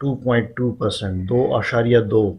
2.2%, 2.2,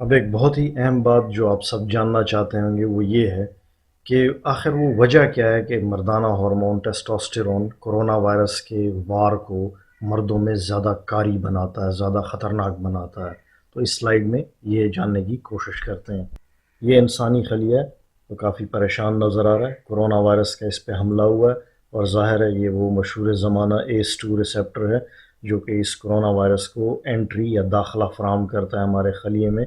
اب ایک بہت ہی اہم بات جو آپ سب جاننا چاہتے ہوں گے وہ یہ ہے کہ آخر وہ وجہ کیا ہے کہ مردانہ ہارمون ٹیسٹوسٹیرون کرونا وائرس کے وار کو مردوں میں زیادہ کاری بناتا ہے، زیادہ خطرناک بناتا ہے۔ تو اس سلائیڈ میں یہ جاننے کی کوشش کرتے ہیں۔ یہ انسانی خلیہ ہے تو کافی پریشان نظر آ رہا ہے، کرونا وائرس کا اس پہ حملہ ہوا ہے، اور ظاہر ہے یہ وہ مشہور زمانہ ACE2 ریسیپٹر ہے جو کہ اس کرونا وائرس کو انٹری یا داخلہ فراہم کرتا ہے ہمارے خلیے میں،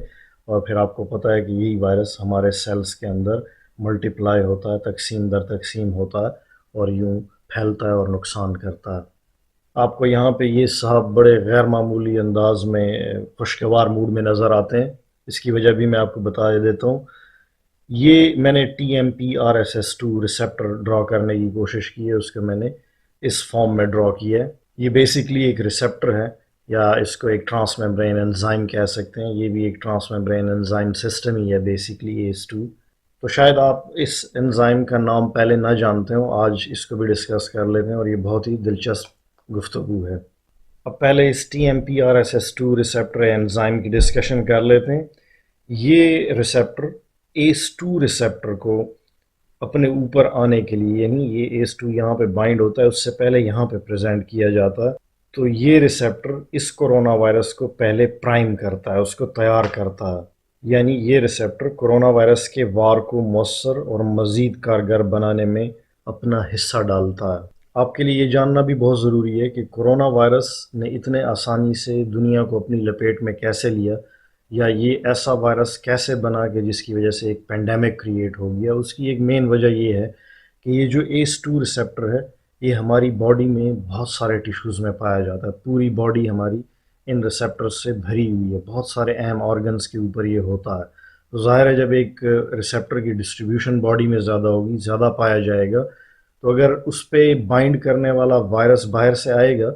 اور پھر آپ کو پتہ ہے کہ یہی وائرس ہمارے سیلز کے اندر ملٹیپلائی ہوتا ہے، تقسیم در تقسیم ہوتا ہے اور یوں پھیلتا ہے اور نقصان کرتا ہے۔ آپ کو یہاں پہ یہ صاحب بڑے غیر معمولی انداز میں خوشگوار موڈ میں نظر آتے ہیں، اس کی وجہ بھی میں آپ کو بتا دیتا ہوں۔ یہ میں نے TMPRSS2 ریسیپٹر ڈرا کرنے کی کوشش کی ہے، اس کو میں نے اس فارم میں ڈرا کیا ہے۔ یہ بیسیکلی ایک ریسیپٹر ہے، یا اس کو ایک ٹرانس میمبرین انزائم کہہ سکتے ہیں۔ یہ بھی ایک ٹرانس میمبرین انزائم سسٹم ہی ہے بیسیکلی ACE2۔ تو شاید آپ اس انزائم کا نام پہلے نہ جانتے ہوں، آج اس کو بھی ڈسکس کر لیتے ہیں، اور یہ بہت ہی دلچسپ گفتگو ہے۔ اب پہلے اس TMPRSS2 ریسیپٹر انزائم کی ڈسکشن کر لیتے ہیں۔ یہ ریسیپٹر ACE2 ریسیپٹر کو اپنے اوپر آنے کے لیے، یعنی یہ ACE2 یہاں پہ بائنڈ ہوتا ہے، اس سے پہلے یہاں پہ پریزنٹ کیا جاتا ہے، تو یہ ریسیپٹر اس کرونا وائرس کو پہلے پرائم کرتا ہے، اس کو تیار کرتا ہے۔ یعنی یہ ریسیپٹر کرونا وائرس کے وار کو مؤثر اور مزید کارگر بنانے میں اپنا حصہ ڈالتا ہے۔ آپ کے لیے یہ جاننا بھی بہت ضروری ہے کہ کرونا وائرس نے اتنے آسانی سے دنیا کو اپنی لپیٹ میں کیسے لیا، یا یہ ایسا وائرس کیسے بنا کہ جس کی وجہ سے ایک پینڈیمک کریٹ ہو گیا۔ اس کی ایک مین وجہ یہ ہے کہ یہ جو ACE2 ریسیپٹر ہے یہ ہماری باڈی میں بہت سارے ٹیشوز میں پایا جاتا ہے، پوری باڈی ہماری ان ریسیپٹر سے بھری ہوئی ہے، بہت سارے اہم آرگنز کے اوپر یہ ہوتا ہے۔ تو ظاہر ہے جب ایک ریسیپٹر کی ڈسٹریبیوشن باڈی میں زیادہ ہوگی، زیادہ پایا جائے گا، تو اگر اس پہ بائنڈ کرنے والا وائرس باہر سے آئے گا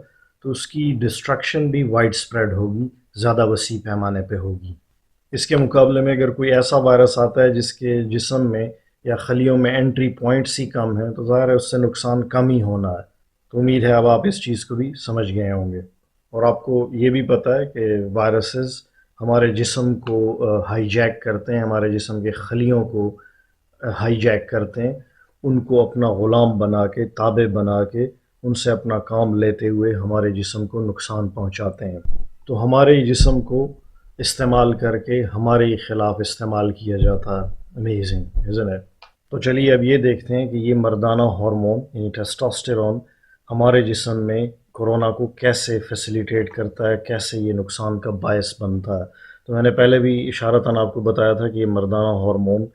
تو اس کی ڈسٹرکشن بھی وائڈ سپریڈ ہوگی، زیادہ وسیع پیمانے پہ ہوگی۔ اس کے مقابلے میں اگر کوئی ایسا وائرس آتا ہے جس کے جسم میں یا خلیوں میں انٹری پوائنٹس ہی کم ہیں، تو ظاہر ہے اس سے نقصان کم ہی ہونا ہے۔ تو امید ہے اب آپ اس چیز کو بھی سمجھ گئے ہوں گے، اور آپ کو یہ بھی پتہ ہے کہ وائرسز ہمارے جسم کو ہائی جیک کرتے ہیں، ہمارے جسم کے خلیوں کو ہائی جیک کرتے ہیں، ان کو اپنا غلام بنا کے، تابع بنا کے، ان سے اپنا کام لیتے ہوئے ہمارے جسم کو نقصان پہنچاتے ہیں۔ تو ہمارے جسم کو استعمال کر کے ہمارے خلاف استعمال کیا جاتا ہے۔ Amazing isn't it؟ تو چلیے اب یہ دیکھتے ہیں کہ یہ مردانہ ہارمون یعنی ٹیسٹوسٹیرون ہمارے جسم میں کرونا کو کیسے فیسیلیٹیٹ کرتا ہے، کیسے یہ نقصان کا باعث بنتا ہے۔ تو میں نے پہلے بھی اشارتاً آپ کو بتایا تھا کہ یہ مردانہ ہارمون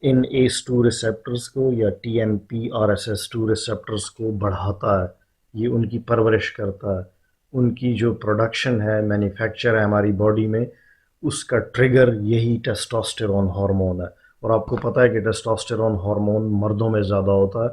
ان ACE2 ریسیپٹرز کو یا TMPRSS2 ریسیپٹرز کو بڑھاتا ہے، یہ ان کی پرورش کرتا ہے، ان کی جو پروڈکشن ہے، مینوفیکچر ہے ہماری باڈی میں، اس کا ٹریگر یہی ٹیسٹوسٹیرون ہارمون ہے۔ اور آپ کو پتہ ہے کہ ٹیسٹوسٹیرون ہارمون مردوں میں زیادہ ہوتا ہے،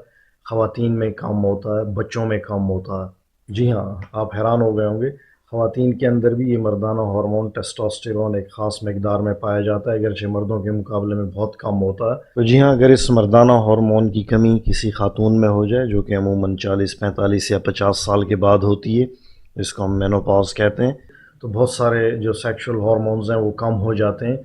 خواتین میں کم ہوتا ہے، بچوں میں کم ہوتا ہے۔ جی ہاں، آپ حیران ہو گئے ہوں گے، خواتین کے اندر بھی یہ مردانہ ہارمون ٹیسٹوسٹیرون ایک خاص مقدار میں پایا جاتا ہے، اگرچہ مردوں کے مقابلے میں بہت کم ہوتا ہے۔ تو جی ہاں، اگر اس مردانہ ہارمون کی کمی کسی خاتون میں ہو جائے، جو کہ عموماً 40، 45 یا 50 سال کے بعد ہوتی ہے، جس کو ہم مینوپاز کہتے ہیں، تو بہت سارے جو سیکشول ہارمونز ہیں وہ کم ہو جاتے ہیں،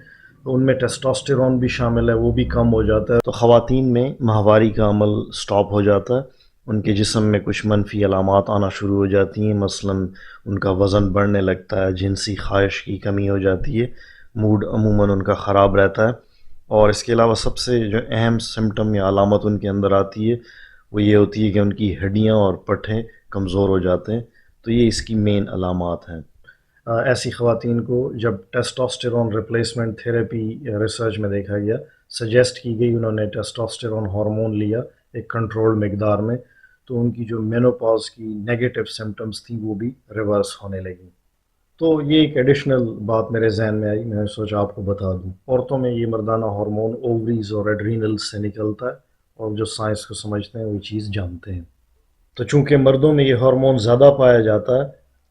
تو ان میں ٹیسٹوسٹیرون بھی شامل ہے، وہ بھی کم ہو جاتا ہے۔ تو خواتین میں ماہواری کا عمل سٹاپ ہو جاتا ہے، ان کے جسم میں کچھ منفی علامات آنا شروع ہو جاتی ہیں، مثلاً ان کا وزن بڑھنے لگتا ہے، جنسی خواہش کی کمی ہو جاتی ہے، موڈ عموماً ان کا خراب رہتا ہے، اور اس کے علاوہ سب سے جو اہم سمٹم یا علامت ان کے اندر آتی ہے وہ یہ ہوتی ہے کہ ان کی ہڈیاں اور پٹھیں کمزور ہو جاتے ہیں۔ تو یہ اس کی مین علامات ہیں۔ ایسی خواتین کو جب ٹیسٹوسٹیرون ریپلیسمنٹ تھیراپی ریسرچ میں دیکھا گیا، سجیسٹ کی گئی، انہوں نے ٹیسٹوسٹیرون ہارمون لیا ایک کنٹرول مقدار میں، تو ان کی جو مینوپاز کی نیگیٹو سمٹمز تھیں وہ بھی ریورس ہونے لگیں۔ تو یہ ایک ایڈیشنل بات میرے ذہن میں آئی، میں نے سوچا آپ کو بتا دوں۔ عورتوں میں یہ مردانہ ہارمون اووریز اور ایڈرینلز سے نکلتا ہے، اور جو سائنس کو سمجھتے ہیں وہ چیز جانتے ہیں۔ تو چونکہ مردوں میں یہ ہارمون زیادہ پایا جاتا ہے،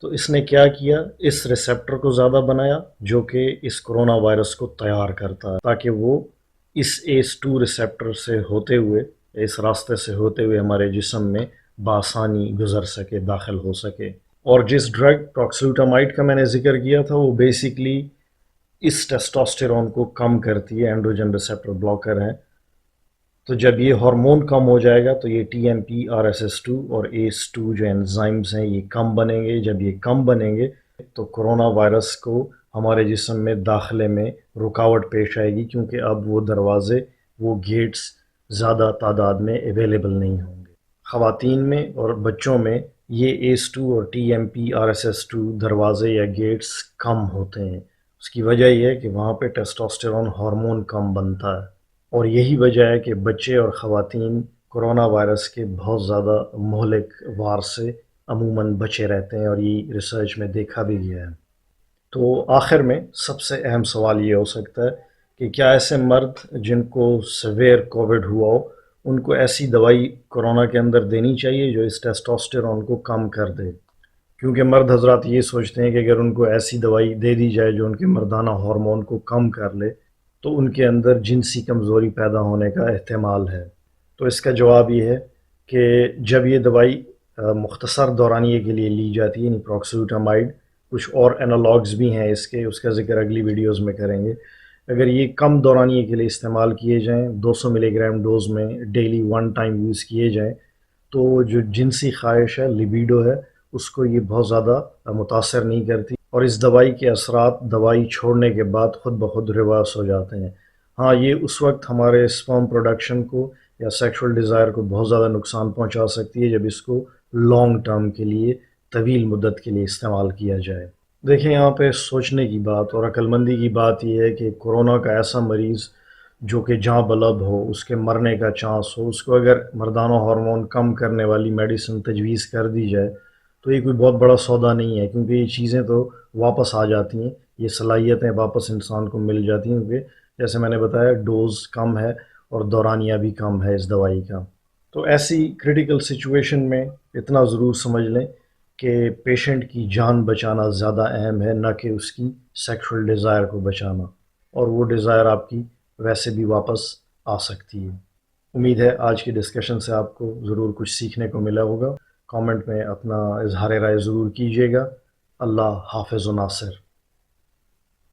تو اس نے کیا کیا، اس ریسیپٹر کو زیادہ بنایا جو کہ اس کرونا وائرس کو تیار کرتا ہے، تاکہ وہ اس ACE2 ریسیپٹر سے ہوتے ہوئے، اس راستے سے ہوتے ہوئے ہمارے جسم میں بآسانی گزر سکے، داخل ہو سکے۔ اور جس ڈرگ ٹاکسلوٹامائڈ کا میں نے ذکر کیا تھا وہ بیسیکلی اس ٹیسٹوسٹیرون کو کم کرتی ہے، اینڈروجن ریسپٹر بلاکر ہیں. تو جب یہ ہارمون کم ہو جائے گا تو یہ T M P R S S two اور ایس ٹو جو انزائمز ہیں یہ کم بنیں گے. جب یہ کم بنیں گے تو کرونا وائرس کو ہمارے جسم میں داخلے میں رکاوٹ پیش آئے گی، کیونکہ اب وہ دروازے، وہ گیٹس زیادہ تعداد میں اویلیبل نہیں ہوں گے. خواتین میں اور بچوں میں یہ ایس ٹو اور T M P R S S two دروازے یا گیٹس کم ہوتے ہیں. اس کی وجہ یہ ہے کہ وہاں پہ ٹیسٹوسٹیرون ہارمون کم بنتا ہے، اور یہی وجہ ہے کہ بچے اور خواتین کرونا وائرس کے بہت زیادہ مہلک وار سے عموماً بچے رہتے ہیں، اور یہ ریسرچ میں دیکھا بھی گیا ہے. تو آخر میں سب سے اہم سوال یہ ہو سکتا ہے کہ کیا ایسے مرد جن کو سویئر کووڈ ہوا ہو ان کو ایسی دوائی کرونا کے اندر دینی چاہیے جو اس ٹیسٹوسٹیرون کو کم کر دے؟ کیونکہ مرد حضرات یہ سوچتے ہیں کہ اگر ان کو ایسی دوائی دے دی جائے جو ان کے مردانہ ہارمون کو کم کر لے تو ان کے اندر جنسی کمزوری پیدا ہونے کا احتمال ہے. تو اس کا جواب یہ ہے کہ جب یہ دوائی مختصر دورانیے کے لیے لی جاتی ہے، یعنی پروکسیوٹامائڈ، کچھ اور انالوگز بھی ہیں اس کا ذکر اگلی ویڈیوز میں کریں گے. اگر یہ کم دورانیے کے لیے استعمال کیے جائیں، 200 ملی گرام ڈوز میں ڈیلی 1 ٹائم یوز کیے جائیں، تو جو جنسی خواہش ہے، لیبیڈو ہے، اس کو یہ بہت زیادہ متاثر نہیں کرتی، اور اس دوائی کے اثرات دوائی چھوڑنے کے بعد خود بخود ریورس ہو جاتے ہیں. ہاں، یہ اس وقت ہمارے اسپرم پروڈکشن کو یا سیکشول ڈیزائر کو بہت زیادہ نقصان پہنچا سکتی ہے جب اس کو لانگ ٹرم کے لیے، طویل مدت کے لیے استعمال کیا جائے. دیکھیں، یہاں پہ سوچنے کی بات اور عقل مندی کی بات یہ ہے کہ کورونا کا ایسا مریض جو کہ جاں بلب ہو، اس کے مرنے کا چانس ہو، اس کو اگر مردانہ ہارمون کم کرنے والی میڈیسن تجویز کر دی جائے تو یہ کوئی بہت بڑا سودا نہیں ہے، کیونکہ یہ چیزیں تو واپس آ جاتی ہیں، یہ صلاحیتیں واپس انسان کو مل جاتی ہیں، کیونکہ جیسے میں نے بتایا ڈوز کم ہے اور دورانیہ بھی کم ہے اس دوائی کا. تو ایسی کریٹیکل سچویشن میں اتنا ضرور سمجھ لیں کہ پیشنٹ کی جان بچانا زیادہ اہم ہے، نہ کہ اس کی سیکشول ڈیزائر کو بچانا، اور وہ ڈیزائر آپ کی ویسے بھی واپس آ سکتی ہے. امید ہے آج کی ڈسکشن سے آپ کو ضرور کچھ سیکھنے کو ملا ہوگا. کامنٹ میں اپنا اظہار رائے ضرور کیجیے گا. اللہ حافظ و ناصر.